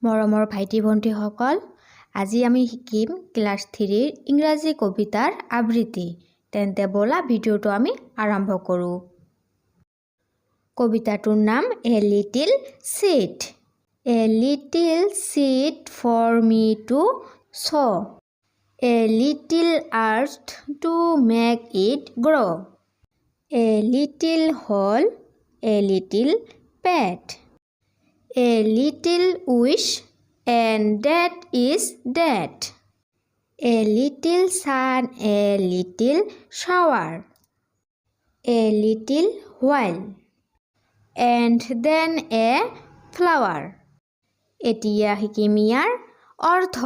মৰমৰ ভাইটি ভণ্টিসকল, আজি আমি শিকিম ক্লাছ 3ৰ ইংৰাজী কবিতাৰ আবৃত্তি। তেন্তে বলা ভিডিঅ'টো আমি আৰম্ভ কৰোঁ। কবিতাটোৰ নাম a little seed. A little seed for me to sow. A little earth to make it grow. A little hole, a little pet. A little wish, and that is that. A little sun, a little shower. A little while, and then a flower. এতিয়া শিকিম ইয়াৰ অৰ্থ।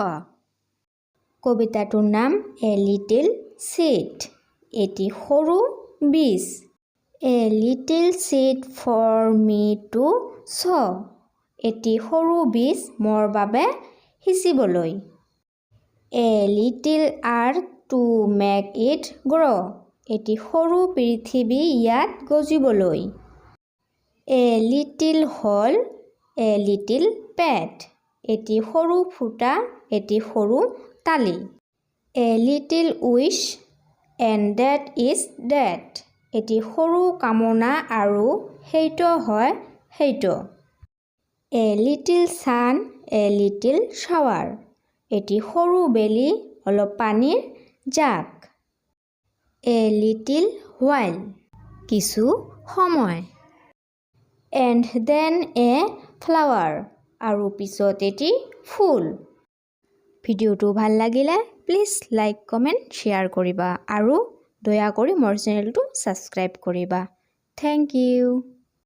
কবিতাটোৰ নাম a little seed. এটি সৰু বীজ। A little seed for me to sow. এটি সৰু বীজ মোৰ বাবে সিঁচিবলৈ। A little earth to make it grow. এটি সৰু পৃথিৱী ইয়াত গজিবলৈ। A little hole, a little pet. এটি সৰু ফুটা, এটি সৰু তালি। A little wish, and that is that. এটি সৰু কামনা আৰু সেইটো হয় সেইটো। A little sun, a little shower. এটি সৰু বেলি, অলপ পানীৰ জাক। A little while, কিছু সময়। And then a flower, আৰু পিছত এটি ফুল। ভিডিঅ'টো ভাল লাগিলে প্লিজ লাইক, কমেণ্ট, শ্বেয়াৰ কৰিবা আৰু দয়া কৰি মোৰ চেনেলটো ছাবস্ক্ৰাইব কৰিবা। Thank U.